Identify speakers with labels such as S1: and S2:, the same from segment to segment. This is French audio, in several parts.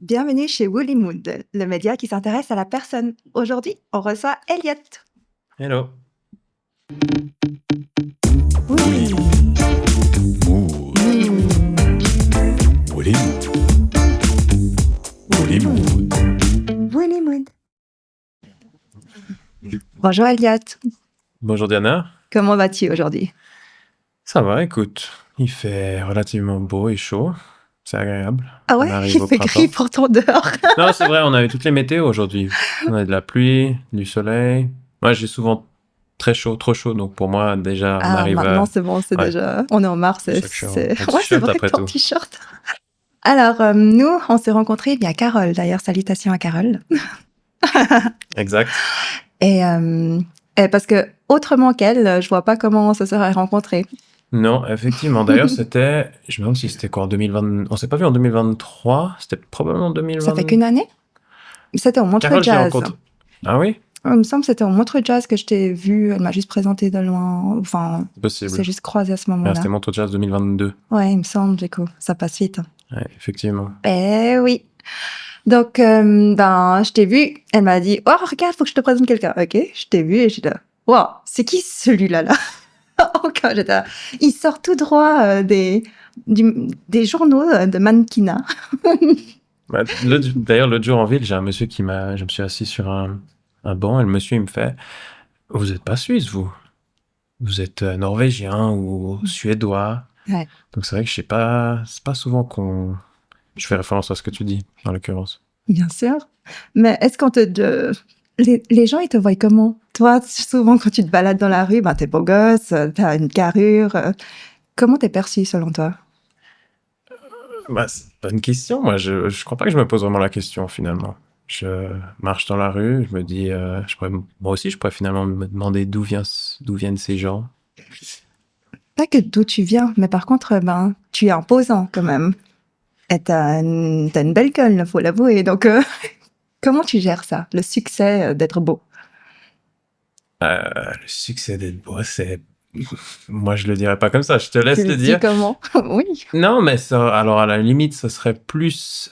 S1: Bienvenue chez Woolly Mood, le média qui s'intéresse à la personne. Aujourd'hui, on reçoit Elliot.
S2: Hello.
S1: Oui.
S3: Mood. Woolly Mood. Woolly Mood.
S1: Woolly Mood. Bonjour Elliot.
S2: Bonjour Diana.
S1: Comment vas-tu aujourd'hui?
S2: Ça va, écoute. Il fait relativement beau et chaud. C'est agréable.
S1: Ah ouais,
S2: On arrive
S1: il
S2: au
S1: fait
S2: printemps.
S1: gris pourtant dehors.
S2: Non, c'est vrai, on a eu toutes les météos aujourd'hui. On a de la pluie, du soleil. Moi, j'ai souvent très chaud, trop chaud. Donc pour moi, déjà, on
S1: Ah,
S2: arrive
S1: maintenant
S2: à...
S1: c'est bon, c'est
S2: Ouais.
S1: déjà... On est en mars,
S2: C'est ça que je suis en
S1: Ouais, c'est
S2: t-shirt
S1: vrai,
S2: après
S1: ton
S2: tout.
S1: t-shirt. Alors, nous, on s'est rencontrés via Carole. D'ailleurs, salutations à Carole.
S2: Exact.
S1: Et parce que autrement qu'elle, je vois pas comment on se serait rencontrés.
S2: Non, effectivement. D'ailleurs, c'était... Je me demande si c'était quoi en 2020... On s'est pas vu en 2023. C'était probablement en 2020.
S1: Ça fait qu'une année? C'était au Montreux
S2: Carole, je l'ai
S1: Jazz.
S2: rencontrée. Ah oui?
S1: Il me semble que c'était au Montreux Jazz que je t'ai vu. Elle m'a juste présenté de loin. Enfin,
S2: C'est possible.
S1: c'est juste croisé à ce
S2: Ah,
S1: moment-là.
S2: c'était Montreux Jazz 2022.
S1: Ouais, il me semble, du coup. Ça passe vite.
S2: Ouais, effectivement.
S1: Eh oui. Donc, je t'ai vu. Elle m'a dit, oh, regarde, faut que je te présente quelqu'un. Ok, je t'ai vu et j'étais là, wow, c'est qui celui-là, là? Encore, j'étais là. Il sort tout droit des journaux de mannequinat.
S2: Bah, d'ailleurs, l'autre jour en ville, j'ai un monsieur qui m'a... Je me suis assis sur un banc et le monsieur, il me fait « Vous n'êtes pas suisse, vous? Vous êtes norvégien ou suédois? »
S1: Ouais.
S2: Donc c'est vrai que je sais pas... C'est pas souvent qu'on... Je fais référence à ce que tu dis, en l'occurrence.
S1: Bien sûr. Mais est-ce qu'on les gens, ils te voient comment? Toi, souvent, quand tu te balades dans la rue, t'es beau gosse, t'as une carrure. Comment t'es perçu, selon toi?
S2: Bah, c'est pas une question. Moi, je crois pas que je me pose vraiment la question, finalement. Je marche dans la rue, je me dis... moi aussi, je pourrais finalement me demander d'où viennent ces gens.
S1: Pas que d'où tu viens, mais par contre, tu es imposant, quand même. Et t'as une belle gueule, faut l'avouer. Donc, comment tu gères ça, le succès d'être beau?
S2: Le succès d'être beau, c'est... Moi, je le dirais pas comme ça. Je te laisse
S1: Tu
S2: le
S1: le dis
S2: dire.
S1: comment? Oui.
S2: Non, mais ça, alors à la limite, ce serait plus...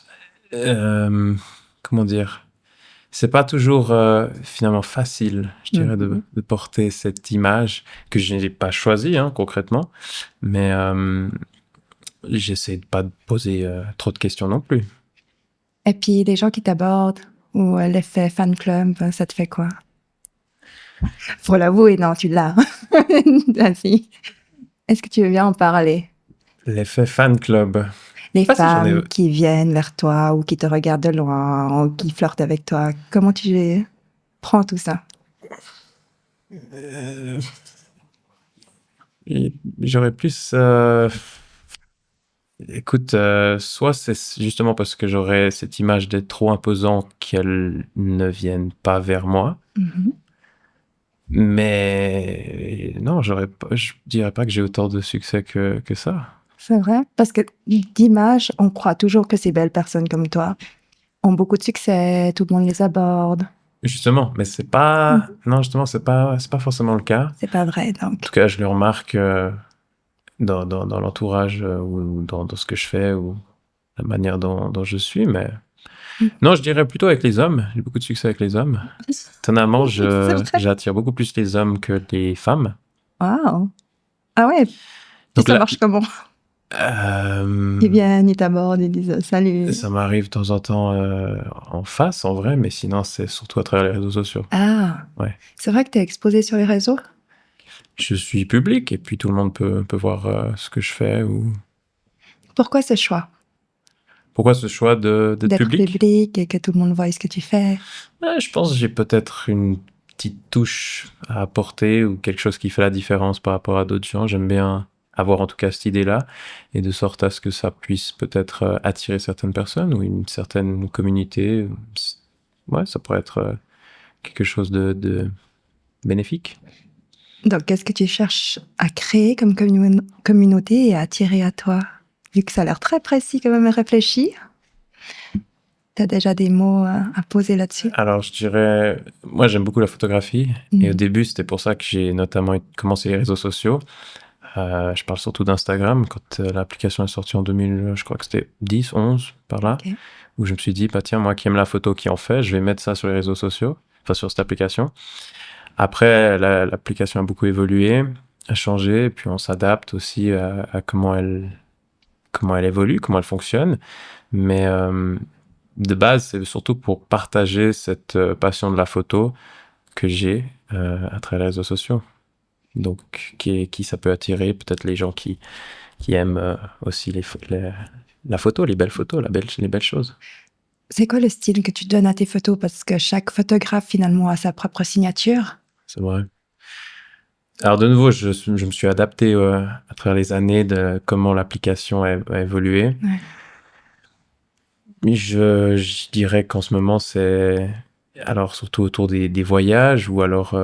S2: comment dire? C'est pas toujours finalement facile, je dirais, de porter cette image que je n'ai pas choisie, hein, concrètement. Mais j'essaie de pas poser trop de questions non plus.
S1: Et puis, les gens qui t'abordent, ou l'effet fan club, ça te fait quoi? Faut l'avouer, non, tu l'as. Vas-y. Est-ce que tu veux bien en parler?
S2: L'effet fan club.
S1: Les
S2: Pas si j'en ai-
S1: femmes qui viennent vers toi ou qui te regardent de loin ou qui flirtent avec toi, comment tu prends tout ça?
S2: J'aurais plus... Écoute, soit c'est justement parce que j'aurais cette image d'être trop imposant qu'elles ne viennent pas vers moi.
S1: Mhm.
S2: Mais non, je dirais pas que j'ai autant de succès que ça.
S1: C'est vrai? Parce que d'image, on croit toujours que ces belles personnes comme toi ont beaucoup de succès, tout le monde les aborde.
S2: Justement, mais c'est pas... Non, justement, c'est pas forcément le cas.
S1: C'est pas vrai,
S2: En
S1: donc.
S2: tout cas, je le remarque dans l'entourage ou dans ce que je fais ou la manière dont je suis, mais... Non, je dirais plutôt avec les hommes. J'ai beaucoup de succès avec les hommes. Étonnamment,
S1: C'est vrai.
S2: j'attire beaucoup plus les hommes que les femmes.
S1: Wow. Ah ouais. Puis
S2: Donc
S1: ça
S2: là,
S1: marche comment? Ils viennent, ils t'abordent, ils disent salut.
S2: ça m'arrive de temps en temps en face, en vrai, mais sinon, c'est surtout à travers les réseaux sociaux.
S1: Ah.
S2: Ouais.
S1: C'est vrai que t'es exposé sur les réseaux?
S2: Je suis public et puis tout le monde peut voir ce que je fais. Ou...
S1: Pourquoi ce choix?
S2: Pourquoi ce choix d'être
S1: D'être
S2: public?
S1: public et que tout le monde voit ce que tu fais.
S2: Je pense que j'ai peut-être une petite touche à apporter ou quelque chose qui fait la différence par rapport à d'autres gens. J'aime bien avoir en tout cas cette idée-là et de sorte à ce que ça puisse peut-être attirer certaines personnes ou une certaine communauté. Ouais, ça pourrait être quelque chose de bénéfique.
S1: Donc, qu'est-ce que tu cherches à créer comme communauté et à attirer à toi? Vu que ça a l'air très précis quand même et réfléchi, tu as déjà des mots à poser là-dessus?
S2: Alors, je dirais, moi j'aime beaucoup la photographie et au début c'était pour ça que j'ai notamment commencé les réseaux sociaux. Je parle surtout d'Instagram, quand l'application est sortie en 2000, je crois que c'était 10, 11, par là,
S1: Ok.
S2: où je me suis dit, bah tiens, moi qui aime la photo, qui en fait, je vais mettre ça sur les réseaux sociaux, enfin sur cette application. Après, l'application a beaucoup évolué, a changé, et puis on s'adapte aussi à comment elle évolue, comment elle fonctionne. Mais de base, c'est surtout pour partager cette passion de la photo que j'ai à travers les réseaux sociaux. Donc, qui ça peut attirer? Peut-être les gens qui aiment aussi la photo, les belles photos, les belles choses.
S1: C'est quoi le style que tu donnes à tes photos? Parce que chaque photographe, finalement, a sa propre signature.
S2: C'est vrai. Alors, de nouveau, je me suis adapté à travers les années de comment l'application a évolué.
S1: Ouais.
S2: Je dirais qu'en ce moment, c'est alors surtout autour des voyages ou alors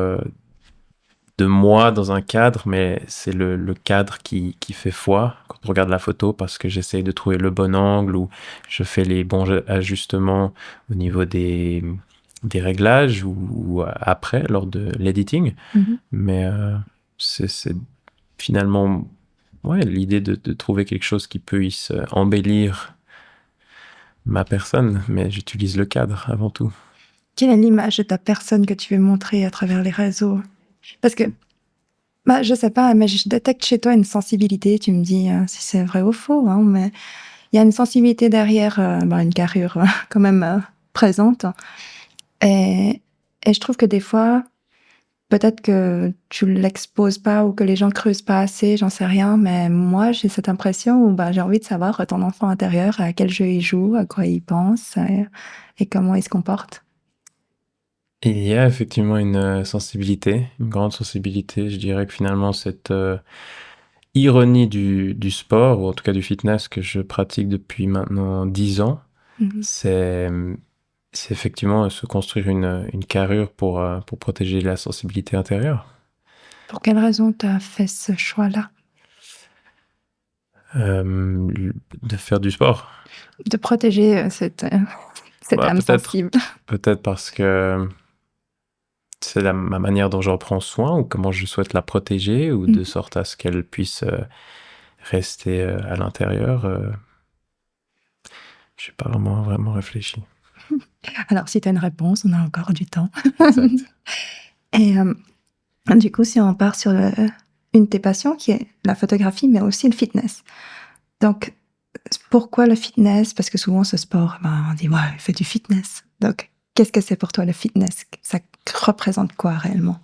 S2: de moi dans un cadre, mais c'est le cadre qui fait foi quand on regarde la photo parce que j'essaye de trouver le bon angle ou je fais les bons ajustements au niveau des réglages ou après, lors de l'editing.
S1: Mhm.
S2: Mais c'est finalement l'idée de trouver quelque chose qui puisse embellir ma personne, mais j'utilise le cadre avant tout.
S1: Quelle est l'image de ta personne que tu veux montrer à travers les réseaux? Parce que, bah, je sais pas, mais je détecte chez toi une sensibilité. Tu me dis si c'est vrai ou faux, hein, mais il y a une sensibilité derrière, bah, une carrure quand même présente. Et, et je trouve que des fois, peut-être que tu l'exposes pas ou que les gens creusent pas assez, j'en sais rien, mais moi, j'ai cette impression où bah, j'ai envie de savoir ton enfant intérieur, à quel jeu il joue, à quoi il pense et comment il se comporte.
S2: Il y a effectivement une sensibilité, une grande sensibilité. Je dirais que finalement, cette ironie du sport, ou en tout cas du fitness que je pratique depuis maintenant 10 ans,
S1: Mhm.
S2: c'est effectivement se construire une carrure pour protéger la sensibilité intérieure.
S1: Pour quelle raison tu as fait ce choix-là?
S2: De faire du sport.
S1: De protéger cette
S2: Bah,
S1: âme sensible.
S2: peut-être parce que c'est ma manière dont j'en prends soin ou comment je souhaite la protéger ou de
S1: Mhm.
S2: sorte à ce qu'elle puisse rester à l'intérieur. Je n'ai pas vraiment réfléchi.
S1: Alors, si tu as une réponse, on a encore du temps.
S2: Exact.
S1: Et du coup, si on part sur une de tes passions qui est la photographie, mais aussi le fitness. Donc, pourquoi le fitness? Parce que souvent, ce sport, ben, on dit, ouais, il fait du fitness. Donc, qu'est-ce que c'est pour toi le fitness? Ça représente quoi réellement?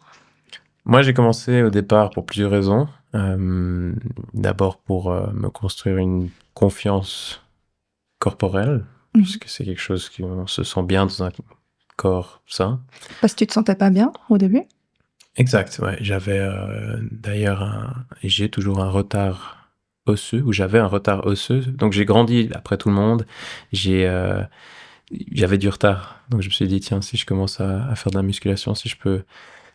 S2: Moi, j'ai commencé au départ pour plusieurs raisons. D'abord pour me construire une confiance corporelle,
S1: Mhm.
S2: puisque c'est quelque chose qu'on se sent bien dans un corps sain.
S1: Parce que tu te sentais pas bien au début?
S2: Exact, ouais. J'avais d'ailleurs et j'ai toujours un retard osseux, ou j'avais un retard osseux. Donc j'ai grandi après tout le monde. J'avais du retard. Donc je me suis dit, tiens, si je commence à faire de la musculation, si je peux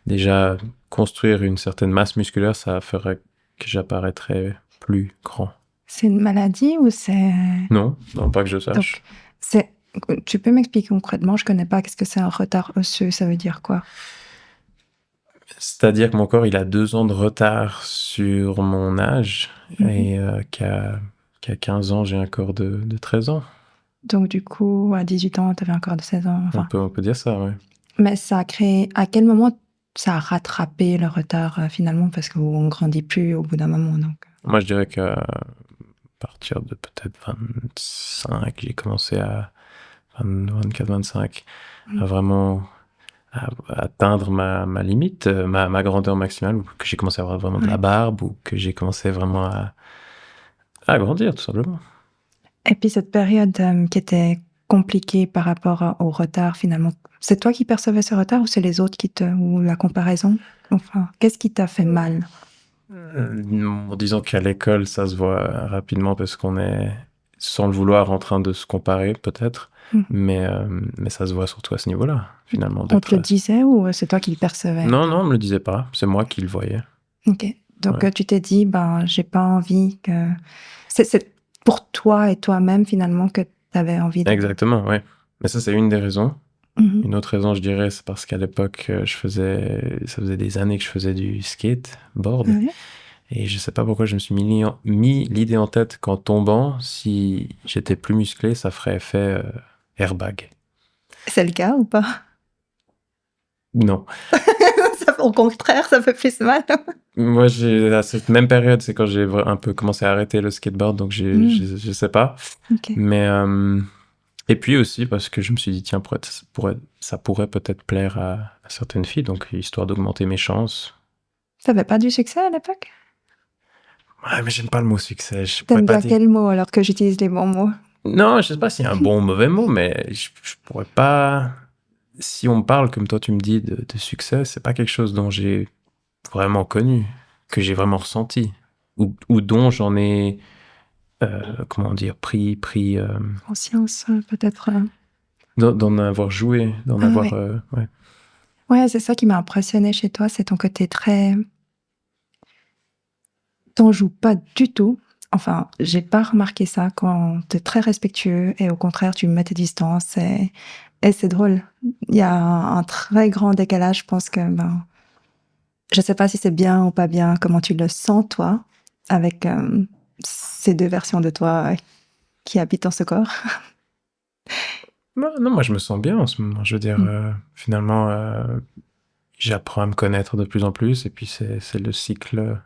S2: déjà construire une certaine masse musculaire, ça ferait que j'apparaîtrais plus grand.
S1: C'est une maladie ou c'est...
S2: Non, pas que je
S1: Donc,
S2: sache.
S1: c'est... Tu peux m'expliquer concrètement? Je connais pas. Qu'est-ce que c'est un retard osseux? Ça veut dire quoi?
S2: C'est-à-dire que mon corps, il a 2 ans de retard sur mon âge
S1: Mhm.
S2: et qu'à 15 ans, j'ai un corps de 13 ans.
S1: Donc, du coup, à 18 ans, tu avais encore de 16 ans. Enfin.
S2: On peut dire ça, ouais.
S1: Mais ça a créé... À quel moment ça a rattrapé le retard finalement? Parce qu'on grandit plus au bout d'un moment. Donc.
S2: Moi, je dirais qu'à partir de peut-être 25, j'ai commencé à 24, 25, à vraiment atteindre ma limite, ma grandeur maximale, ou que j'ai commencé à avoir vraiment de la
S1: Ouais.
S2: barbe, ou que j'ai commencé vraiment à grandir, tout simplement.
S1: Et puis cette période qui était compliquée par rapport au retard finalement, c'est toi qui percevais ce retard ou c'est les autres ou la comparaison? Enfin, qu'est-ce qui t'a fait mal?
S2: Disons qu'à l'école, ça se voit rapidement parce qu'on est, sans le vouloir, en train de se comparer, peut-être.
S1: Hmm.
S2: Mais ça se voit surtout à ce niveau-là, finalement.
S1: On te le disait ou c'est toi qui le percevais?
S2: Non, on me le disait pas. C'est moi qui le voyais.
S1: Ok. Donc
S2: Ouais.
S1: tu t'es dit, ben, j'ai pas envie que... C'est pour toi et toi-même finalement que tu avais envie de...
S2: Exactement, ouais. Mais ça, c'est une des raisons.
S1: Mhm.
S2: Une autre raison, je dirais, c'est parce qu'à l'époque, ça faisait des années que je faisais du skateboard.
S1: Ouais.
S2: Et je sais pas pourquoi je me suis mis l'idée en tête qu'en tombant, si j'étais plus musclé, ça ferait effet airbag.
S1: C'est le cas ou pas?
S2: Non.
S1: Au contraire, ça fait plus mal.
S2: Moi, à cette même période, c'est quand j'ai un peu commencé à arrêter le skateboard, donc je sais pas.
S1: Ok.
S2: Mais, et puis aussi parce que je me suis dit, tiens, ça pourrait peut-être plaire à certaines filles, donc histoire d'augmenter mes chances.
S1: T'avais pas du succès à l'époque?
S2: Ouais, mais j'aime pas le mot succès. Je pourrais
S1: T'aimes
S2: pas
S1: bien
S2: dire.
S1: quel mot alors que j'utilise les bons mots?
S2: Non, je sais pas s'il y a un bon ou mauvais mot, mais je pourrais pas. Si on me parle, comme toi tu me dis, de succès, c'est pas quelque chose dont j'ai vraiment connu, que j'ai vraiment ressenti, ou dont j'en ai, comment dire, pris,
S1: Conscience, peut-être.
S2: d'en avoir joué, d'en
S1: Ah
S2: avoir,
S1: ouais.
S2: ouais.
S1: Ouais, c'est ça qui m'a impressionné chez toi, c'est ton côté très. T'en joues pas du tout. Enfin, j'ai pas remarqué ça quand t'es très respectueux et au contraire, tu mets tes distances et c'est drôle. Il y a un très grand décalage. Je pense que, je sais pas si c'est bien ou pas bien, comment tu le sens, toi, avec ces deux versions de toi qui habitent dans ce corps.
S2: Non, moi je me sens bien en ce moment. Je veux dire, finalement, j'apprends à me connaître de plus en plus, et puis c'est le cycle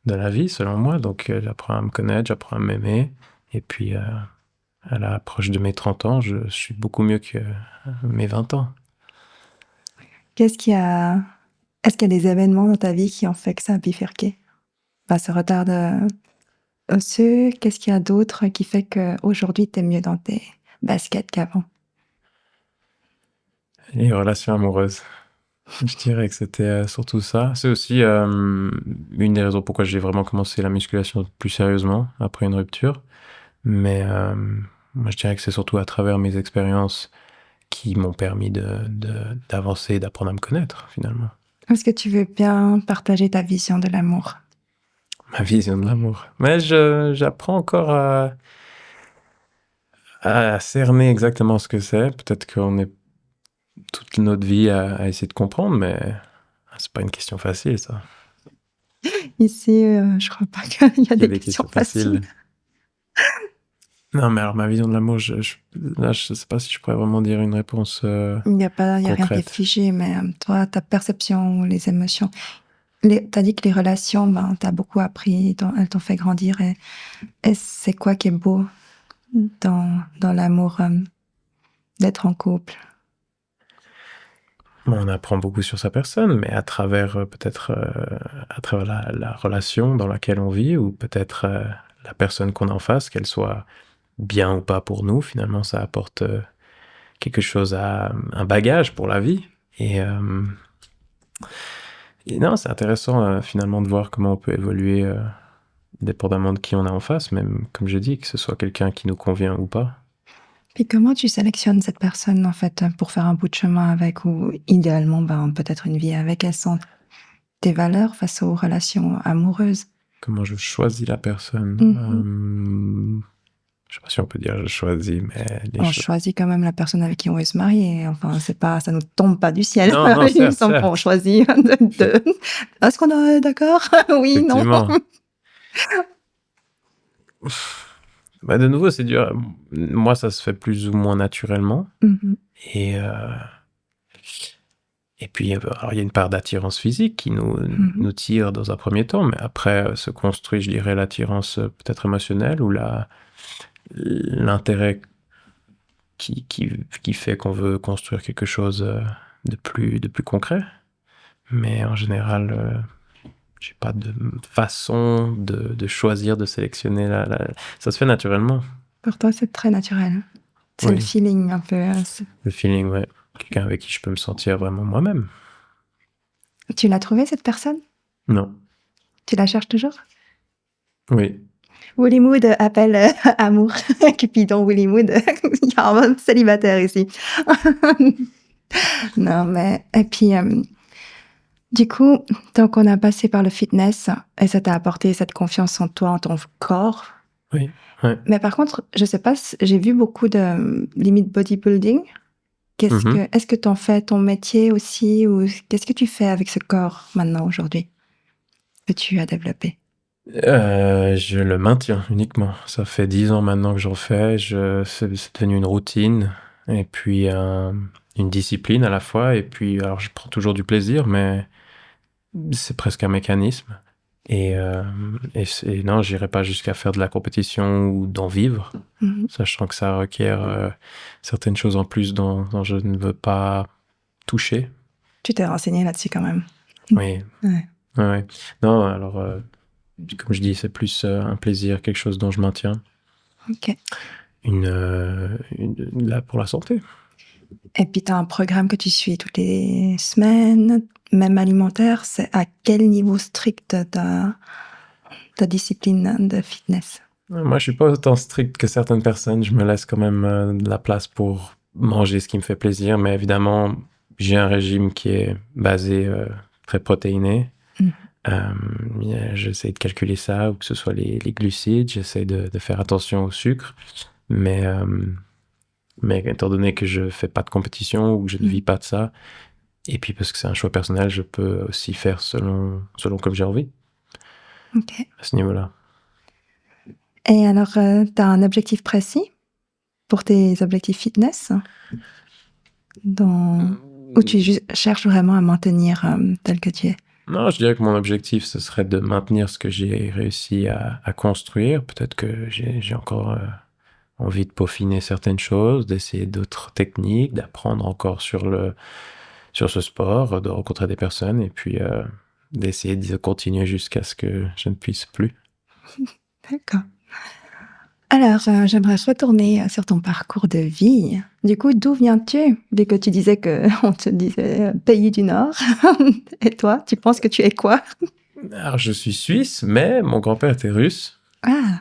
S2: de la vie, selon moi. Donc j'apprends à me connaître, j'apprends à m'aimer, et puis à l'approche de mes 30 ans, je suis beaucoup mieux que mes 20 ans.
S1: Qu'est-ce qu'il y a... Est-ce qu'il y a des événements dans ta vie qui ont fait que ça a bifurqué? Ce retard osseux, qu'est-ce qu'il y a d'autre qui fait qu'aujourd'hui, tu es mieux dans tes baskets qu'avant?
S2: Les relations amoureuses. Je dirais que c'était surtout ça. C'est aussi une des raisons pourquoi j'ai vraiment commencé la musculation plus sérieusement après une rupture. Mais moi, je dirais que c'est surtout à travers mes expériences qui m'ont permis d'avancer, d'apprendre à me connaître, finalement.
S1: Est-ce que tu veux bien partager ta vision de l'amour?
S2: Ma vision de l'amour. Mais j'apprends encore à cerner exactement ce que c'est. Peut-être qu'on est toute notre vie à essayer de comprendre, mais c'est pas une question facile, ça.
S1: Ici, je crois pas qu'il y a
S2: Il y a
S1: des
S2: des
S1: questions
S2: questions
S1: faciles.
S2: faciles. Non, mais alors ma vision de l'amour, là, je sais pas si je pourrais vraiment dire une réponse
S1: Il y a rien qui est
S2: concrète.
S1: figé, mais toi, ta perception, les émotions. T'as dit que les relations, t'as beaucoup appris, elles t'ont fait grandir. Et c'est quoi qui est beau dans l'amour, d'être en couple?
S2: Bon, on apprend beaucoup sur sa personne, mais à travers peut-être à travers la relation dans laquelle on vit, ou peut-être la personne qu'on a en face, qu'elle soit bien ou pas pour nous, finalement, ça apporte quelque chose un bagage pour la vie. Et non, c'est intéressant finalement de voir comment on peut évoluer dépendamment de qui on a en face, même comme je dis, que ce soit quelqu'un qui nous convient ou pas.
S1: Puis comment tu sélectionnes cette personne, en fait, pour faire un bout de chemin avec, ou idéalement, peut-être une vie avec? Quelles sont tes valeurs face aux relations amoureuses?
S2: Comment je choisis la personne? Je sais pas si on peut dire je choisis, mais
S1: On choisit quand même la personne avec qui on veut se marier. Enfin, c'est pas, ça nous tombe pas du ciel.
S2: Non,
S1: Il me
S2: certes,
S1: semble qu'on choisit Est-ce qu'on est d'accord? Oui, non.
S2: effectivement. Bah, de nouveau, c'est dur. Moi, ça se fait plus ou moins naturellement.
S1: Mhm.
S2: Et puis, alors, il y a une part d'attirance physique qui nous tire dans un premier temps, mais après se construit, je dirais, l'attirance peut-être émotionnelle, ou l'intérêt qui fait qu'on veut construire quelque chose de plus concret. Mais en général, j'ai pas de façon de choisir, de sélectionner. Ça se fait naturellement.
S1: Pour toi, c'est très naturel. C'est
S2: Oui.
S1: le feeling un peu.
S2: Le feeling, ouais. Quelqu'un avec qui je peux me sentir vraiment moi-même.
S1: Tu l'as trouvé, cette personne?
S2: Non.
S1: Tu la cherches toujours?
S2: Oui.
S1: Willymood appelle amour. Cupidon, Willymood. Il y a un célibataire ici. Non, mais. Et puis, du coup, tant qu'on a passé par le fitness, et ça t'a apporté cette confiance en toi, en ton corps.
S2: Oui. Ouais.
S1: Mais par contre, je sais pas, j'ai vu beaucoup de limite bodybuilding. Est-ce que t'en fais ton métier aussi, ou qu'est-ce que tu fais avec ce corps maintenant, aujourd'hui, que tu as développé?
S2: Je le maintiens uniquement. Ça fait 10 ans maintenant que j'en fais. C'est devenu une routine et puis une discipline à la fois. Et puis, alors, je prends toujours du plaisir, mais c'est presque un mécanisme. Et non, j'irai pas jusqu'à faire de la compétition ou d'en vivre,
S1: Mhm.
S2: sachant que ça requiert certaines choses en plus dont je ne veux pas toucher.
S1: Tu t'es renseigné là-dessus quand même.
S2: Oui,
S1: Ouais.
S2: ouais. Non, alors, comme je dis, c'est plus un plaisir, quelque chose dont je maintiens.
S1: Ok.
S2: Là pour la santé.
S1: Et puis, tu as un programme que tu suis toutes les semaines, même alimentaire. C'est à quel niveau strict ta discipline de fitness?
S2: Moi, je suis pas autant strict que certaines personnes. Je me laisse quand même de la place pour manger ce qui me fait plaisir. Mais évidemment, j'ai un régime qui est basé très protéiné.
S1: Mhm.
S2: J'essaie de calculer ça, ou que ce soit les glucides. J'essaie de faire attention au sucre. Mais étant donné que je fais pas de compétition ou que je ne vis pas de ça, et puis parce que c'est un choix personnel, je peux aussi faire selon comme j'ai envie
S1: Ok.
S2: à ce niveau-là.
S1: Et alors, tu as un objectif précis pour tes objectifs fitness ou tu cherches vraiment à maintenir tel que tu es?
S2: Non, je dirais que mon objectif, ce serait de maintenir ce que j'ai réussi à construire. Peut-être que j'ai encore envie de peaufiner certaines choses, d'essayer d'autres techniques, d'apprendre encore sur ce sport, de rencontrer des personnes et puis d'essayer de continuer jusqu'à ce que je ne puisse plus.
S1: D'accord. Alors, j'aimerais retourner sur ton parcours de vie. Du coup, d'où viens-tu? Vu que tu disais qu'on te disait pays du Nord. Et toi, tu penses que tu es quoi?
S2: Alors, je suis suisse, mais mon grand-père était russe.
S1: Ah,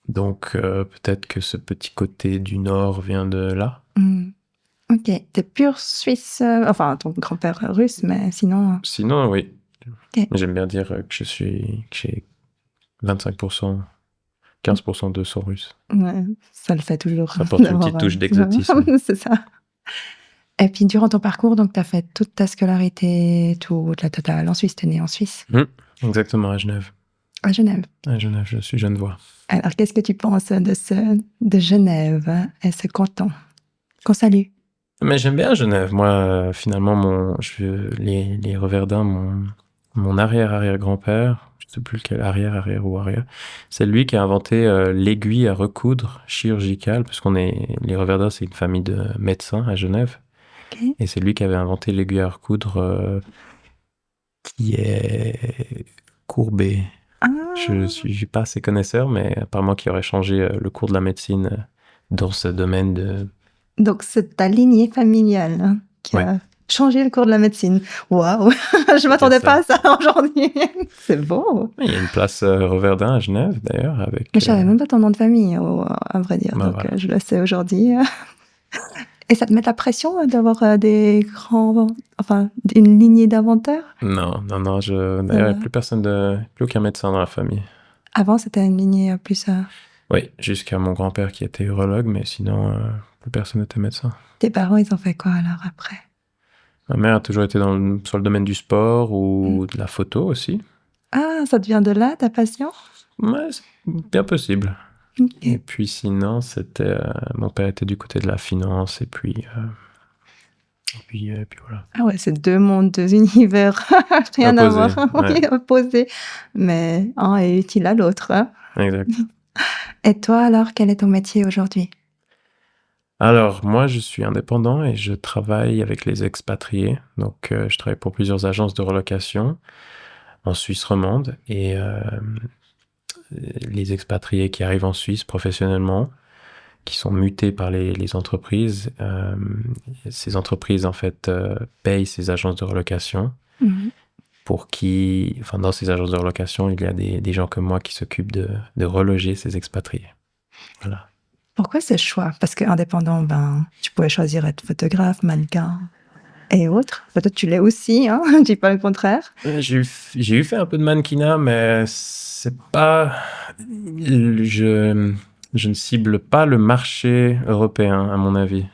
S2: Donc, peut-être que ce petit côté du Nord vient de là.
S1: ok. T'es pur suisse. Enfin, ton grand-père est russe, mais sinon.
S2: Sinon, oui.
S1: Ok.
S2: J'aime bien dire que j'ai 25%, 15% de sang russe.
S1: Ouais, ça le fait toujours.
S2: Ça apporte une
S1: d'avoir,
S2: petite touche d'exotisme.
S1: C'est ça. Et puis, durant ton parcours, donc, tu as fait toute ta scolarité, toute la totale en Suisse. T'es né en Suisse,
S2: Exactement, à Genève.
S1: à Genève.
S2: À Genève, je suis genevois.
S1: Alors, qu'est-ce que tu penses de Genève et ce canton qu'on salue?
S2: Mais j'aime bien Genève. Moi, finalement, les Reverdins, mon arrière-arrière-grand-père, je sais plus lequel, arrière ou arrière, c'est lui qui a inventé l'aiguille à recoudre chirurgicale, parce les Reverdins, c'est une famille de médecins à Genève.
S1: Ok.
S2: Et c'est lui qui avait inventé l'aiguille à recoudre qui est courbée.
S1: Ah,
S2: Je suis pas assez connaisseur, mais apparemment qui aurait changé le cours de la médecine dans ce domaine de...
S1: donc c'est ta lignée familiale hein, qui
S2: Ouais.
S1: a changé le cours de la médecine. Waouh, je m'attendais pas à ça aujourd'hui. C'est beau.
S2: Il y a une place Reverdin à Genève, d'ailleurs, avec...
S1: Mais je savais même pas ton nom de famille, à vrai dire.
S2: Bah
S1: donc
S2: voilà.
S1: je le sais aujourd'hui. Et ça te met la pression d'avoir des enfin, une lignée d'inventeurs?
S2: Non, d'ailleurs, il n'y
S1: va.
S2: a plus aucun médecin dans la famille.
S1: Avant, c'était une lignée plus.
S2: Oui, jusqu'à mon grand-père qui était urologue, mais sinon, plus personne n'était médecin.
S1: Tes parents, ils ont fait quoi alors après?
S2: Ma mère a toujours été sur le domaine du sport ou de la photo aussi.
S1: Ah, ça te vient de là, ta passion?
S2: Ouais, c'est bien possible.
S1: Ok.
S2: Et puis sinon, mon père était du côté de la finance, et puis voilà.
S1: Ah ouais, c'est deux mondes, deux univers, rien à
S2: Opposé,
S1: voir,
S2: ouais.
S1: oui, opposés, mais un est utile à l'autre. Hein.
S2: Exact.
S1: Et toi alors, quel est ton métier aujourd'hui?
S2: Alors, moi, je suis indépendant et je travaille avec les expatriés. Donc, je travaille pour plusieurs agences de relocation en Suisse romande. Et les expatriés qui arrivent en Suisse professionnellement, qui sont mutés par les entreprises, ces entreprises, en fait, payent ces agences de relocation dans ces agences de relocation, il y a des gens comme moi qui s'occupent de reloger ces expatriés. Voilà.
S1: Pourquoi ce choix? Parce qu'indépendant, tu pouvais choisir être photographe, mannequin et autres. Peut-être tu l'es aussi, hein? Je dis pas le contraire.
S2: J'ai eu fait un peu de mannequinat, mais c'est pas... Je ne cible pas le marché européen, à mon avis.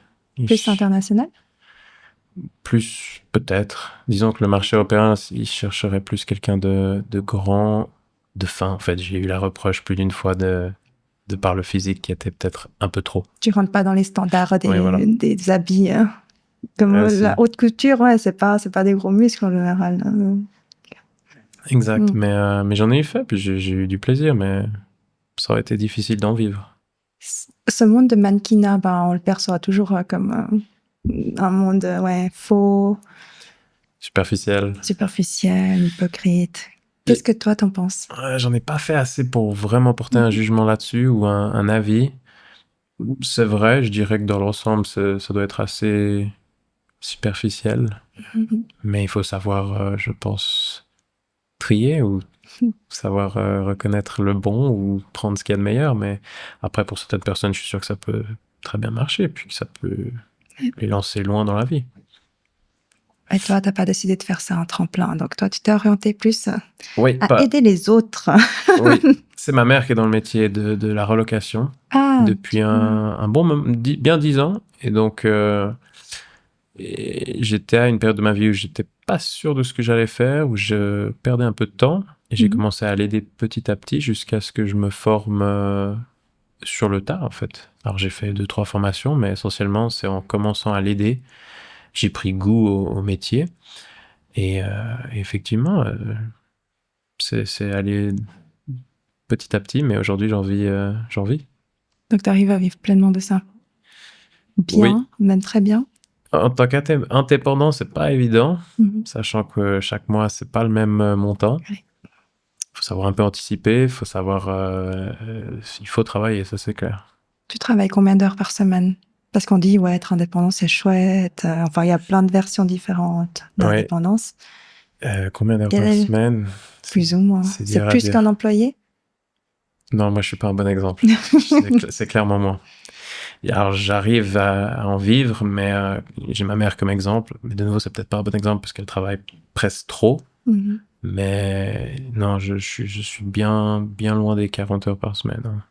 S1: Plus international?
S2: Plus, peut-être. Disons que le marché européen, il chercherait plus quelqu'un de grand de faim, en fait. J'ai eu la reproche plus d'une fois de par le physique qui était peut-être un peu trop.
S1: Tu rentres pas dans les standards
S2: Oui, voilà.
S1: des habits. Comme
S2: Aussi.
S1: la haute couture, ouais, c'est pas des gros muscles en général.
S2: Exact.
S1: Mm.
S2: Mais j'en ai eu fait, puis j'ai eu du plaisir, mais ça aurait été difficile d'en vivre.
S1: Ce monde de mannequinat, ben, on le perçoit toujours comme un monde ouais, faux,
S2: Superficiel.
S1: superficiel, hypocrite. Qu'est-ce que toi, t'en penses?
S2: J'en ai pas fait assez pour vraiment porter un jugement là-dessus ou un avis. C'est vrai, je dirais que dans l'ensemble, ça doit être assez superficiel.
S1: Mhm.
S2: Mais il faut savoir, je pense, trier ou savoir reconnaître le bon ou prendre ce qu'il y a de meilleur. Mais après, pour certaines personnes, je suis sûr que ça peut très bien marcher, puis que ça peut les lancer loin dans la vie.
S1: Et toi, t'as pas décidé de faire ça un tremplin. Donc toi, tu t'es orienté plus
S2: Oui,
S1: à aider les autres.
S2: oui. C'est ma mère qui est dans le métier de la relocation
S1: Ah,
S2: depuis un bon bien 10 ans. Et donc, et j'étais à une période de ma vie où j'étais pas sûr de ce que j'allais faire, où je perdais un peu de temps. Et j'ai commencé à l'aider petit à petit jusqu'à ce que je me forme sur le tas, en fait. Alors, j'ai fait 2-3 formations, mais essentiellement, c'est en commençant à l'aider. J'ai pris goût au métier. Et effectivement, c'est allé petit à petit, mais aujourd'hui, j'en vis.
S1: donc tu arrives à vivre pleinement de ça. Bien,
S2: Oui.
S1: même très bien.
S2: En tant qu'indépendant, c'est pas évident,
S1: Mhm.
S2: sachant que chaque mois, c'est pas le même montant.
S1: Ouais.
S2: Faut savoir un peu anticiper, faut savoir, il faut travailler, ça c'est clair.
S1: Tu travailles combien d'heures par semaine? Parce qu'on dit, ouais, être indépendant, c'est chouette. Enfin, il y a plein de versions différentes
S2: Ouais.
S1: d'indépendance.
S2: Combien d'heures
S1: Quel
S2: par
S1: est le-
S2: semaine?
S1: Plus ou moins.
S2: C'est
S1: C'est
S2: dur à
S1: plus
S2: dire.
S1: qu'un employé?
S2: Non, moi je suis pas un bon exemple. C'est clairement moi. Et alors j'arrive à en vivre, mais j'ai ma mère comme exemple. Mais de nouveau, c'est peut-être pas un bon exemple parce qu'elle travaille presque trop.
S1: Mhm.
S2: Mais non, je suis bien loin des 40 heures par semaine, hein.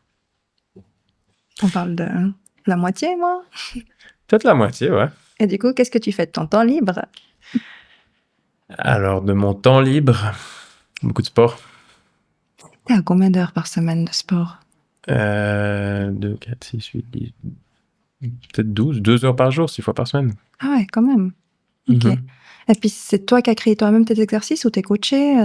S1: On parle de la moitié, moi.
S2: Peut-être la moitié, ouais.
S1: Et du coup, qu'est-ce que tu fais de ton temps libre?
S2: Alors, de mon temps libre, beaucoup de sport.
S1: T'es à combien d'heures par semaine de sport?
S2: 2, 4, 6, 8, 10, peut-être 12, 2 heures par jour, 6 fois par semaine.
S1: Ah ouais, quand même. Ok.
S2: Mhm.
S1: Et puis, c'est toi qui as créé toi-même tes exercices ou t'es coaché?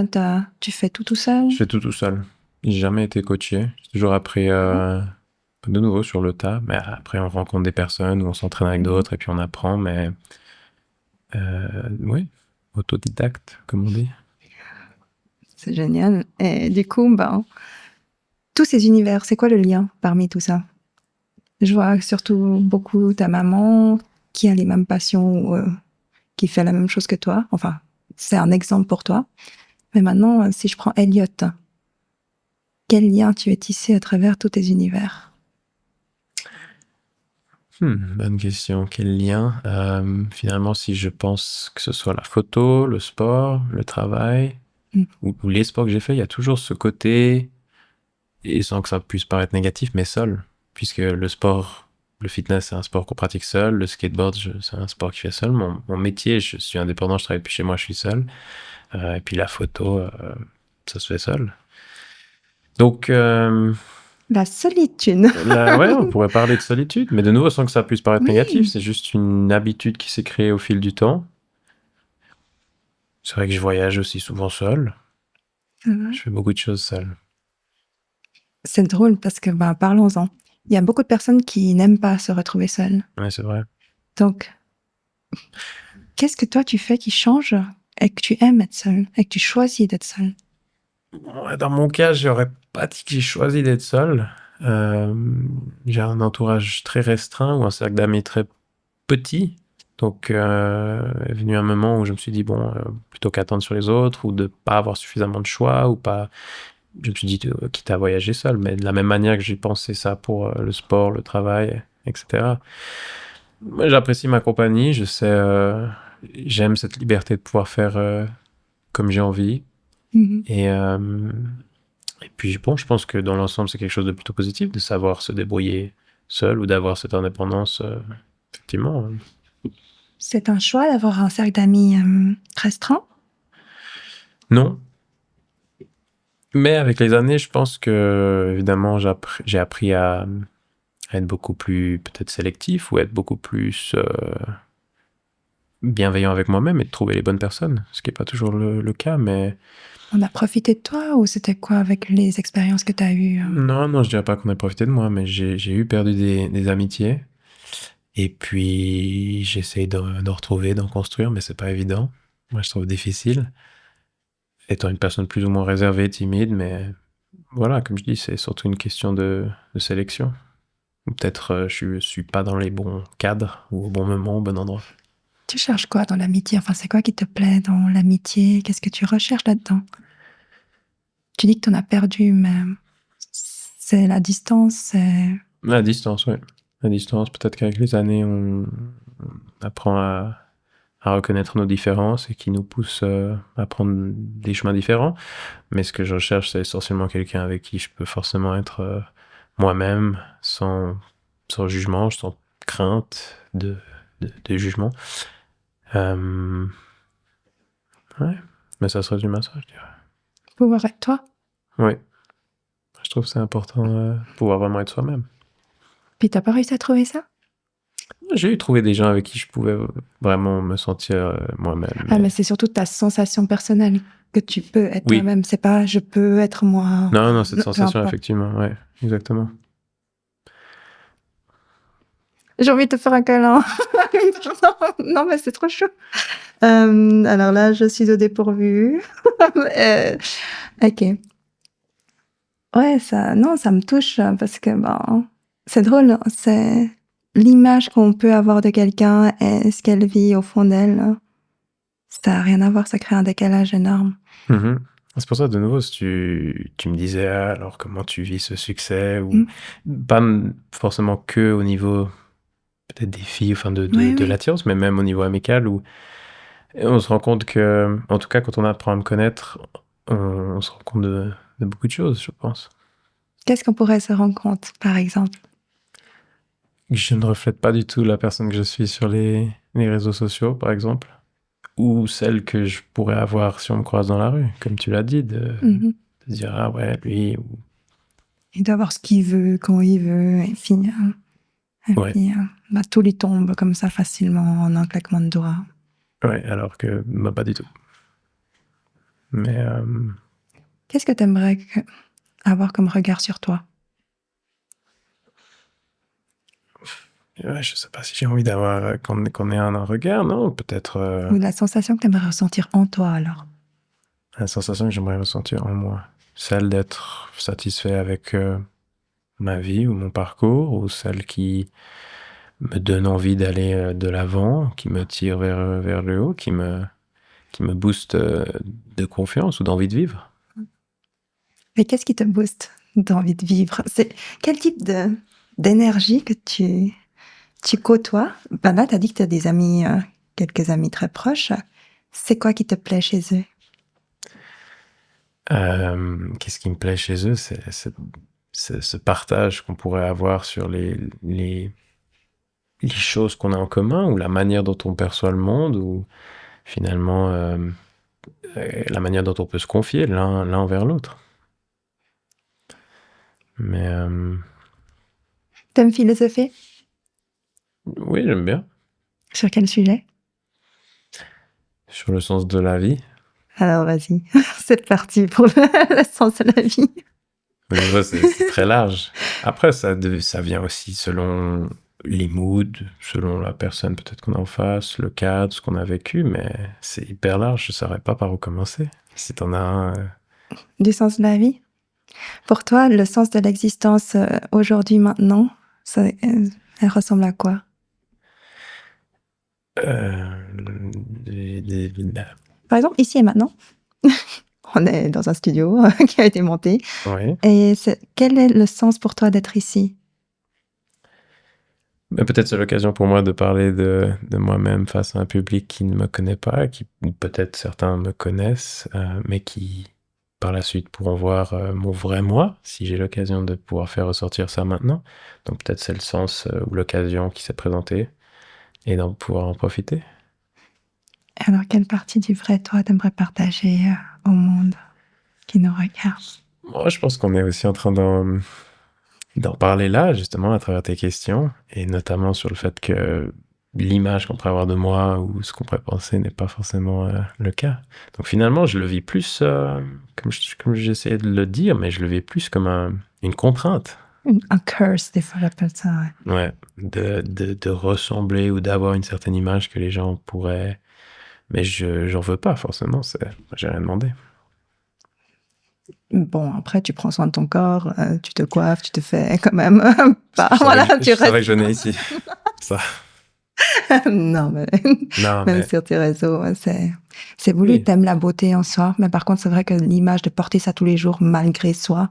S1: Tu fais tout seul?
S2: Je fais tout seul. J'ai jamais été coaché. J'ai toujours appris de nouveau sur le tas. Mais après, on rencontre des personnes ou on s'entraîne avec d'autres et puis on apprend. Mais oui, autodidacte, comme on dit.
S1: C'est génial. Et du coup, ben, tous ces univers, c'est quoi le lien parmi tout ça? Je vois surtout beaucoup ta maman qui a les mêmes passions ou qui fait la même chose que toi. Enfin, c'est un exemple pour toi. Mais maintenant, si je prends Elliot, quel lien tu es tissé à travers tous tes univers?
S2: Bonne question. Quel lien? Finalement, si je pense que ce soit la photo, le sport, le travail, ou les sports que j'ai fait, il y a toujours ce côté, et sans que ça puisse paraître négatif, mais seul. Puisque le sport, le fitness, c'est un sport qu'on pratique seul. Le skateboard, c'est un sport qui fait seul. Mon métier, je suis indépendant, je travaille depuis chez moi, je suis seul. Et puis la photo, ça se fait seul. Donc,
S1: La solitude.
S2: ouais, on pourrait parler de solitude, mais de nouveau, sans que ça puisse paraître
S1: Oui.
S2: négatif, c'est juste une habitude qui s'est créée au fil du temps. C'est vrai que je voyage aussi souvent seul. Je fais beaucoup de choses seul.
S1: C'est drôle parce que, ben, parlons-en. Il y a beaucoup de personnes qui n'aiment pas se retrouver seules.
S2: Ouais, c'est vrai.
S1: Donc, qu'est-ce que toi tu fais qui change et que tu aimes être seul et que tu choisis d'être seul?
S2: Ouais, dans mon cas, j'aurais pas dit que j'ai choisi d'être seul. J'ai un entourage très restreint ou un cercle d'amis très petit. Donc, est venu un moment où je me suis dit, bon, plutôt qu'attendre sur les autres ou de pas avoir suffisamment de choix ou pas, je me suis dit, quitte à voyager seul. Mais de la même manière que j'ai pensé ça pour le sport, le travail, etc. Moi, j'apprécie ma compagnie. Je sais, j'aime cette liberté de pouvoir faire comme j'ai envie. Et puis, bon, je pense que dans l'ensemble, c'est quelque chose de plutôt positif de savoir se débrouiller seul ou d'avoir cette indépendance, effectivement.
S1: C'est un choix d'avoir un cercle d'amis restreint?
S2: Non. Mais avec les années, je pense que, évidemment, j'ai appris à être beaucoup plus peut-être sélectif ou être beaucoup plus bienveillant avec moi-même et de trouver les bonnes personnes, ce qui n'est pas toujours le cas, mais
S1: On a profité de toi ou c'était quoi avec les expériences que tu as eues?
S2: non, je dirais pas qu'on a profité de moi, mais j'ai eu perdu des amitiés et puis j'essaye d'en retrouver, d'en construire, mais c'est pas évident. Moi, je trouve difficile, étant une personne plus ou moins réservée, timide, mais voilà, comme je dis, c'est surtout une question de sélection. Ou peut-être je suis pas dans les bons cadres ou au bon moment, au bon endroit.
S1: Tu cherches quoi dans l'amitié? Enfin, c'est quoi qui te plaît dans l'amitié? Qu'est-ce que tu recherches là-dedans? Tu dis que tu en as perdu, mais c'est la distance, c'est...
S2: La distance, oui. La distance, peut-être qu'avec les années, on apprend à reconnaître nos différences et qui nous pousse à prendre des chemins différents. Mais ce que je recherche, c'est essentiellement quelqu'un avec qui je peux forcément être moi-même, sans jugement, sans crainte de jugement. Ouais, mais ça se résume à ça, je dirais.
S1: Pouvoir être toi.
S2: Oui, je trouve que c'est important de pouvoir vraiment être soi-même.
S1: Puis t'as pas réussi à trouver ça?
S2: J'ai trouvé des gens avec qui je pouvais vraiment me sentir moi-même.
S1: Ah, mais c'est surtout ta sensation personnelle que tu peux être
S2: Oui.
S1: toi-même. C'est pas je peux être moi.
S2: Non, cette
S1: Peu
S2: sensation,
S1: importe.
S2: effectivement, ouais, exactement.
S1: J'ai envie de te faire un câlin. Non, mais c'est trop chaud. Alors là, je suis au dépourvu. Ok. Ouais, ça me touche parce que c'est drôle. C'est l'image qu'on peut avoir de quelqu'un et ce qu'elle vit au fond d'elle. Ça n'a rien à voir, ça crée un décalage énorme.
S2: Mhm. C'est pour ça, de nouveau, si tu me disais, alors comment tu vis ce succès, ou pas forcément que au niveau peut-être des filles, enfin de l'attirance, mais même au niveau amical, où on se rend compte que, en tout cas, quand on apprend à me connaître, on se rend compte de beaucoup de choses, je pense.
S1: Qu'est-ce qu'on pourrait se rendre compte, par exemple?
S2: Je ne reflète pas du tout la personne que je suis sur les réseaux sociaux, par exemple, ou celle que je pourrais avoir si on me croise dans la rue, comme tu l'as dit, de dire, ah ouais, lui, ou
S1: Il doit avoir ce qu'il veut, quand il veut, et puis,
S2: Ouais.
S1: puis tout lui tombe comme ça facilement en un claquement de doigts.
S2: Ouais, alors que pas du tout. Mais
S1: Qu'est-ce que tu aimerais avoir comme regard sur toi?
S2: ouais, je sais pas si j'ai envie d'avoir qu'on ait un regard, non? Peut-être
S1: Ou la sensation que tu aimerais ressentir en toi, alors?
S2: la sensation que j'aimerais ressentir en moi. Celle d'être satisfait avec ma vie ou mon parcours, ou celle qui me donne envie d'aller de l'avant, qui me tire vers le haut, qui me booste de confiance ou d'envie de vivre.
S1: Et qu'est-ce qui te booste d'envie de vivre? C'est quel type d'énergie que tu côtoies? Là, tu as dit que tu as des amis, quelques amis très proches. C'est quoi qui te plaît chez eux?
S2: Qu'est-ce qui me plaît chez eux, c'est ce partage qu'on pourrait avoir sur les choses qu'on a en commun, ou la manière dont on perçoit le monde, ou finalement la manière dont on peut se confier l'un envers l'autre. Mais
S1: T'aimes philosopher?
S2: oui, j'aime bien.
S1: Sur quel sujet?
S2: Sur le sens de la vie.
S1: Alors vas-y, c'est parti pour le sens de la vie.
S2: Mais je vois, c'est très large. Après, ça vient aussi selon les moods, selon la personne peut-être qu'on a en face, le cadre, ce qu'on a vécu, mais c'est hyper large, je ne saurais pas par où commencer. Si t'en as un...
S1: Du sens de la vie? Pour toi, le sens de l'existence aujourd'hui, maintenant, elle ressemble à quoi? Par exemple, ici et maintenant, on est dans un studio qui a été monté.
S2: Ouais.
S1: Et quel est le sens pour toi d'être ici?
S2: Mais peut-être c'est l'occasion pour moi de parler de moi-même face à un public qui ne me connaît pas, ou peut-être certains me connaissent, mais qui par la suite pourront voir mon vrai moi, si j'ai l'occasion de pouvoir faire ressortir ça maintenant. Donc peut-être c'est le sens ou l'occasion qui s'est présentée, et d'en pouvoir en profiter.
S1: Alors, quelle partie du vrai toi t'aimerais partager au monde? qui nous regardent.
S2: Moi, je pense qu'on est aussi en train d'en parler là, justement, à travers tes questions, et notamment sur le fait que l'image qu'on pourrait avoir de moi ou ce qu'on pourrait penser n'est pas forcément le cas. Donc finalement, je le vis plus, comme j'essayais de le dire, mais je le vis plus comme une contrainte.
S1: Un curse, des fois, j'appelle ça. Ouais.
S2: Ouais, de ressembler ou d'avoir une certaine image que les gens pourraient... Mais j'en veux pas forcément, j'ai rien demandé.
S1: Bon, après, tu prends soin de ton corps, tu te coiffes, tu te fais quand même pas. Voilà, tu
S2: C'est vrai
S1: restes.
S2: que je venais ici. Ça.
S1: Non, mais
S2: Non,
S1: même
S2: mais
S1: sur tes réseaux, ouais, c'est voulu.
S2: oui,
S1: T'aimes la beauté en soi, mais par contre, c'est vrai que l'image de porter ça tous les jours malgré soi,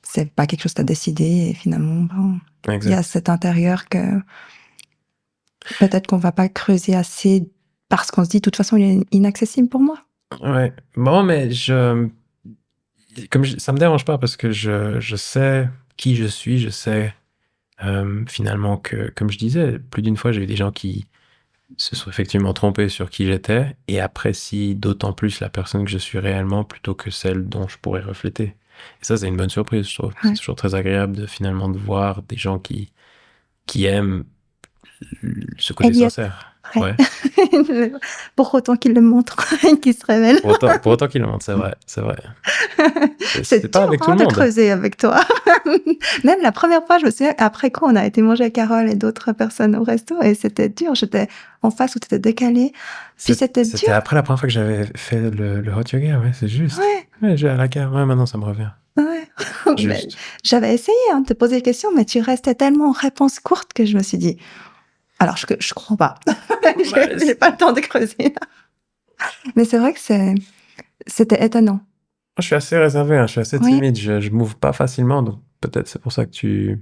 S1: c'est pas quelque chose que t'as décidé et finalement, bon, il y a
S2: exact.
S1: cet intérieur que peut-être qu'on va pas creuser assez parce qu'on se dit, de toute façon, il est inaccessible pour moi.
S2: Ouais. Bon, mais ça me dérange pas parce que je sais qui je suis, je sais finalement que, comme je disais, plus d'une fois, j'ai eu des gens qui se sont effectivement trompés sur qui j'étais et apprécient d'autant plus la personne que je suis réellement plutôt que celle dont je pourrais refléter. Et ça, c'est une bonne surprise, je trouve.
S1: Ouais.
S2: C'est toujours très agréable de finalement de voir des gens qui aiment ce côté
S1: Elliot.
S2: sincère.
S1: Ouais.
S2: Ouais.
S1: Pour autant qu'il le montre, qu'il se révèle.
S2: Pour autant qu'il le montre, c'est vrai, c'est vrai.
S1: C'est
S2: pas
S1: dur
S2: avec tout le
S1: de
S2: monde.
S1: creuser avec toi. Même la première fois, je me souviens, après quoi, on a été manger avec Carole et d'autres personnes au resto et c'était dur. J'étais en face où tu étais décalé. Puis c'était
S2: C'était
S1: dur.
S2: après la première fois que j'avais fait le hot yoga, ouais, c'est juste.
S1: Ouais,
S2: Ouais, j'ai à la cave, ouais, maintenant ça me revient.
S1: ouais. Mais
S2: Juste.
S1: j'avais essayé de te poser des questions, mais tu restais tellement en réponse courte que je me suis dit, alors je crois pas. J'ai pas le temps de creuser. Mais c'est vrai que c'était étonnant.
S2: Moi, je suis assez réservé, hein, je suis assez
S1: Oui.
S2: timide, je m'ouvre pas facilement, donc peut-être c'est pour ça que tu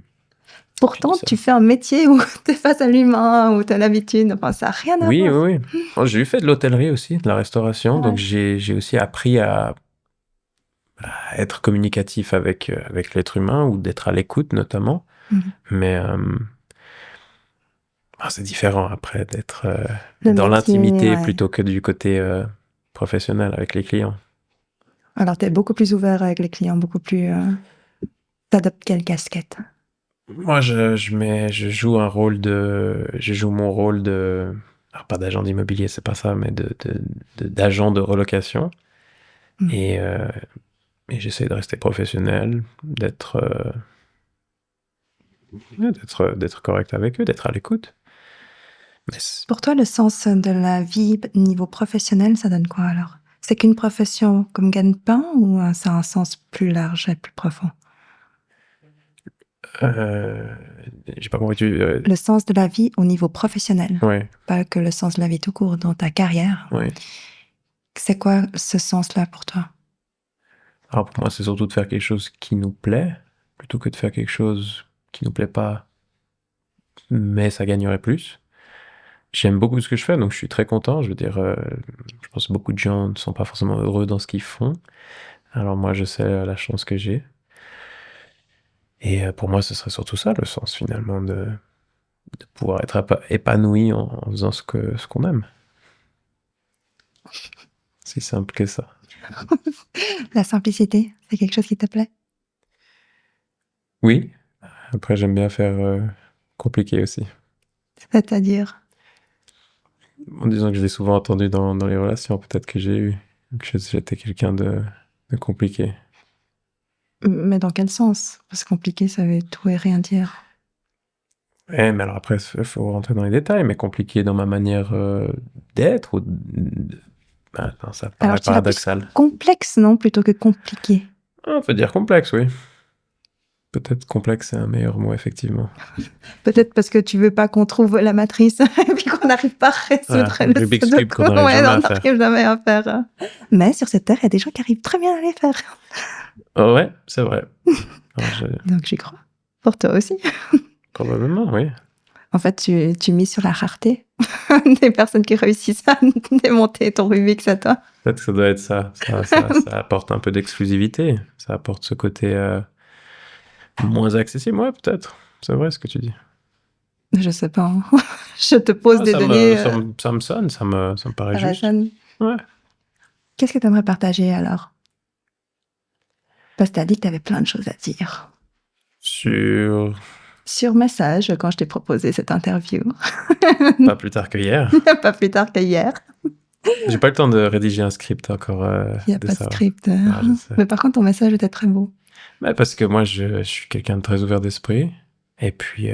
S1: Pourtant,
S2: dis ça.
S1: tu fais un métier où tu es face à l'humain, où tu as l'habitude. Enfin, ça n'a rien à
S2: Oui,
S1: voir.
S2: oui, oui. Bon, j'ai eu fait de l'hôtellerie aussi, de la restauration,
S1: Ouais.
S2: donc j'ai aussi appris à être communicatif avec l'être humain ou d'être à l'écoute notamment.
S1: Mhm.
S2: Mais c'est différent après d'être
S1: Le
S2: dans
S1: métier,
S2: l'intimité
S1: ouais.
S2: plutôt que du côté professionnel avec les clients.
S1: Alors, tu es beaucoup plus ouvert avec les clients, beaucoup plus. T'adoptes quelle casquette?
S2: Moi, je joue mon rôle de, alors pas d'agent d'immobilier, c'est pas ça, mais d'agent de relocation.
S1: Mm.
S2: Et j'essaie de rester professionnel, d'être correct avec eux, d'être à l'écoute. Mais
S1: Pour toi, le sens de la vie niveau professionnel, ça donne quoi alors? C'est qu'une profession comme gagne-pain ou ça a un sens plus large et plus profond?
S2: j'ai pas compris.
S1: Le sens de la vie au niveau professionnel,
S2: Ouais,
S1: pas que le sens de la vie tout court dans ta carrière.
S2: ouais.
S1: C'est quoi ce sens-là pour toi?
S2: Alors pour moi, c'est surtout de faire quelque chose qui nous plaît, plutôt que de faire quelque chose qui nous plaît pas, mais ça gagnerait plus. J'aime beaucoup ce que je fais, donc je suis très content. Je veux dire, je pense que beaucoup de gens ne sont pas forcément heureux dans ce qu'ils font. Alors moi, je sais la chance que j'ai. Et pour moi, ce serait surtout ça, le sens finalement, de pouvoir être épanoui en faisant ce qu'on aime. C'est simple que ça.
S1: La simplicité, c'est quelque chose qui te plaît?
S2: Oui. Après, j'aime bien faire compliqué aussi.
S1: C'est-à-dire?
S2: En disant que je l'ai souvent entendu dans les relations, peut-être que j'ai eu. Que j'étais quelqu'un de compliqué.
S1: Mais dans quel sens? Parce que compliqué, ça veut tout et rien dire.
S2: Ouais, mais alors après, il faut rentrer dans les détails, mais compliqué dans ma manière d'être ou non, ça paraît
S1: Alors, je dirais plus
S2: paradoxal.
S1: complexe, non, plutôt que compliqué.
S2: On peut dire complexe, oui. Peut-être complexe, c'est un meilleur mot, effectivement.
S1: Peut-être parce que tu veux pas qu'on trouve la matrice et puis qu'on n'arrive pas à résoudre
S2: Ah,
S1: le
S2: Rubik's
S1: sudoku.
S2: Cube qu'on n'arrive
S1: Ouais,
S2: jamais
S1: on
S2: à faire.
S1: n'arrive jamais à faire. Mais sur cette terre, il y a des gens qui arrivent très bien à les faire.
S2: Oh, ouais, c'est vrai. Alors,
S1: Donc j'y crois. Pour toi aussi.
S2: probablement, oui.
S1: En fait, tu mises sur la rareté des personnes qui réussissent à démonter ton Rubik's à toi.
S2: Peut-être que ça doit être ça. Ça apporte un peu d'exclusivité. Ça apporte ce côté moins accessible. Ouais, peut-être. C'est vrai ce que tu dis.
S1: Je sais pas. Hein. Je te pose des
S2: ça
S1: données.
S2: me sonne, ça me paraît
S1: Ça
S2: juste.
S1: résonne.
S2: Ouais.
S1: Qu'est-ce que tu aimerais partager alors? Parce que t'as dit que t'avais plein de choses à dire.
S2: Sur
S1: Message, quand je t'ai proposé cette interview.
S2: pas plus tard que hier.
S1: Pas plus tard qu'hier.
S2: J'ai pas eu le temps de rédiger un script encore
S1: Il n'y a
S2: de
S1: pas
S2: ça.
S1: de script.
S2: Ah, je sais.
S1: Mais par contre, ton message était très beau.
S2: Ouais, parce que moi, je suis quelqu'un de très ouvert d'esprit. Et puis,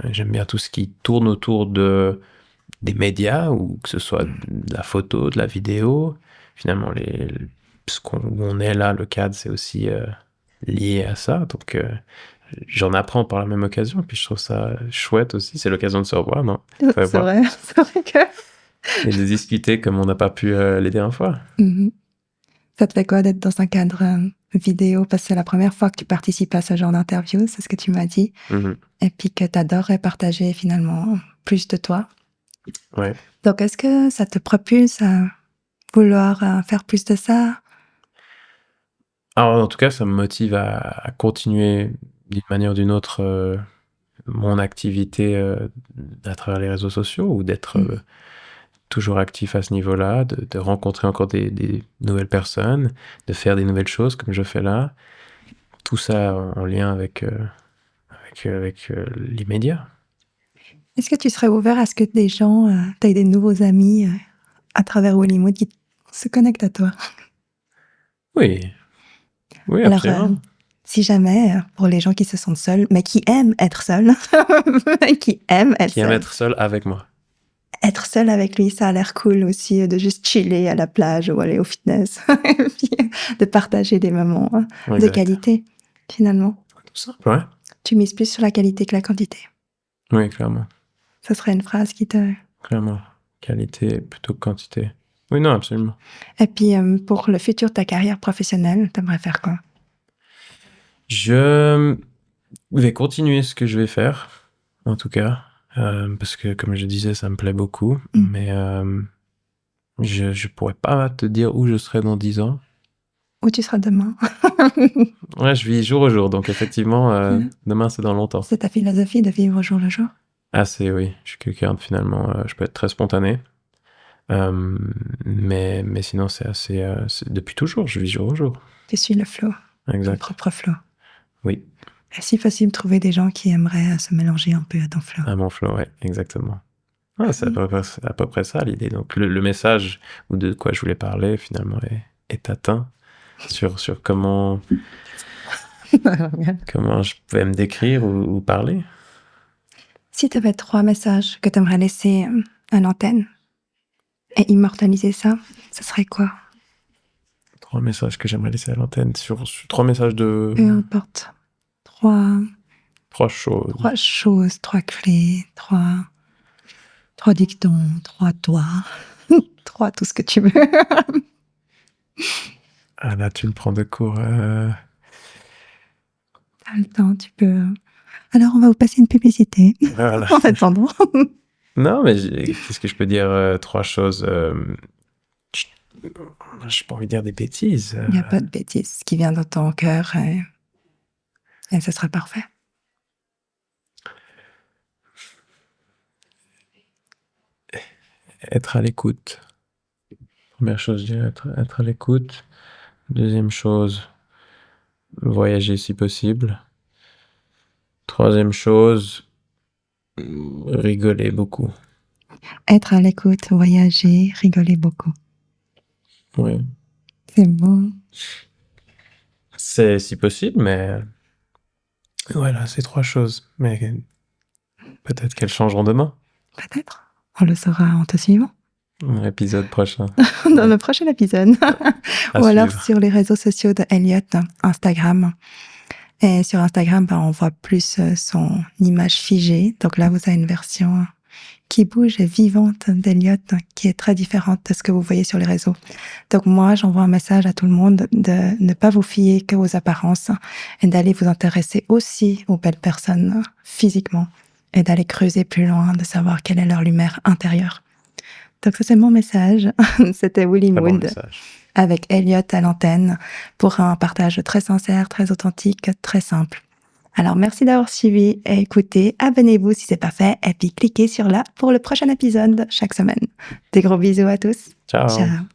S2: j'aime bien tout ce qui tourne autour des médias, ou que ce soit de la photo, de la vidéo. Finalement, où on est là, le cadre, c'est aussi lié à ça. Donc, j'en apprends par la même occasion. Puis, je trouve ça chouette aussi. C'est l'occasion de se revoir, non?
S1: C'est vrai que...
S2: Et de discuter comme on n'a pas pu les dernières fois.
S1: Mhm. Ça te fait quoi d'être dans un cadre vidéo? Parce que c'est la première fois que tu participes à ce genre d'interview, c'est ce que tu m'as dit.
S2: Mhm.
S1: Et puis que tu adorerais partager finalement plus de toi.
S2: Ouais.
S1: Donc, est-ce que ça te propulse à vouloir faire plus de ça?
S2: Alors, en tout cas, ça me motive à continuer d'une manière ou d'une autre mon activité à travers les réseaux sociaux, ou d'être toujours actif à ce niveau-là, de rencontrer encore des nouvelles personnes, de faire des nouvelles choses comme je fais là. Tout ça en lien avec l'immédiat.
S1: Est-ce que tu serais ouvert à ce que des gens, t'aies des nouveaux amis à travers Hollywood qui se connectent à toi?
S2: Oui. Oui,
S1: Alors,
S2: absolument.
S1: si jamais, pour les gens qui se sentent seuls, mais qui aiment être seuls, qui aiment être
S2: Qui aime
S1: seuls,
S2: être seul avec moi.
S1: être seul avec lui, ça a l'air cool aussi, de juste chiller à la plage ou aller au fitness, et puis de partager des moments de
S2: Exact.
S1: qualité, finalement.
S2: Tout simple, ouais.
S1: Tu mises plus sur la qualité que la quantité.
S2: Oui, clairement.
S1: Ça serait une phrase qui te...
S2: Clairement. Qualité plutôt que quantité. Oui, non, absolument.
S1: Et puis, pour le futur de ta carrière professionnelle, t'aimerais faire quoi?
S2: Je vais continuer ce que je vais faire, en tout cas, parce que, comme je disais, ça me plaît beaucoup, mais je pourrais pas te dire où je serai dans 10 ans.
S1: Où tu seras demain?
S2: Ouais, je vis jour au jour, donc effectivement, demain, c'est dans longtemps.
S1: C'est ta philosophie de vivre au jour le jour?
S2: Oui. Je suis quelqu'un de, finalement, je peux être très spontané, mais sinon, c'est assez... depuis toujours, je vis jour au jour.
S1: Tu suis le flow, ton
S2: Exact.
S1: propre flow.
S2: Oui,
S1: Et si facile de trouver des gens qui aimeraient se mélanger un peu à ton flow.
S2: à mon flow, ouais, exactement. Ah, c'est à peu près ça l'idée. Donc le message, ou de quoi je voulais parler, finalement, est atteint sur comment je pouvais me décrire ou parler.
S1: Si tu avais 3 messages que tu aimerais laisser à l'antenne et immortaliser ça, ce serait quoi?
S2: 3 messages que j'aimerais laisser à l'antenne, sur 3 messages de...
S1: Peu importe. 3
S2: choses.
S1: 3 choses, 3 clés, 3 dictons, 3 toi, 3 tout ce que tu veux.
S2: Ah là, tu me prends de court.
S1: T'as le temps, tu peux. Alors, on va vous passer une publicité.
S2: Voilà.
S1: En attendant.
S2: Non, mais qu'est-ce que je peux dire? 3 choses. Je n'ai pas envie de dire des bêtises.
S1: Il n'y a pas de bêtises. Ce qui vient dans ton cœur, et ce sera parfait.
S2: Être à l'écoute. Première chose, je dirais être à l'écoute. Deuxième chose, voyager si possible. Troisième chose, rigoler beaucoup.
S1: Être à l'écoute, voyager, rigoler beaucoup.
S2: Oui.
S1: C'est bon.
S2: C'est si possible, mais voilà, ces 3 choses. Mais peut-être qu'elles changeront demain.
S1: Peut-être. On le saura en te suivant.
S2: Épisode prochain.
S1: Dans le prochain épisode.
S2: À
S1: Ou alors
S2: suivre.
S1: sur les réseaux sociaux de Elliot, Instagram. Et sur Instagram, on voit plus son image figée. Donc là, vous avez une version qui bouge et vivante d'Elliot, qui est très différente de ce que vous voyez sur les réseaux. Donc moi, j'envoie un message à tout le monde de ne pas vous fier que aux apparences et d'aller vous intéresser aussi aux belles personnes physiquement et d'aller creuser plus loin, de savoir quelle est leur lumière intérieure. Donc ça, c'est mon message. C'était Willy
S2: Très bon
S1: Mood
S2: message.
S1: avec Elliot à l'antenne pour un partage très sincère, très authentique, très simple. Alors, merci d'avoir suivi et écouté. Abonnez-vous si c'est pas fait et puis cliquez sur là pour le prochain épisode chaque semaine. Des gros bisous à tous.
S2: Ciao.
S1: Ciao.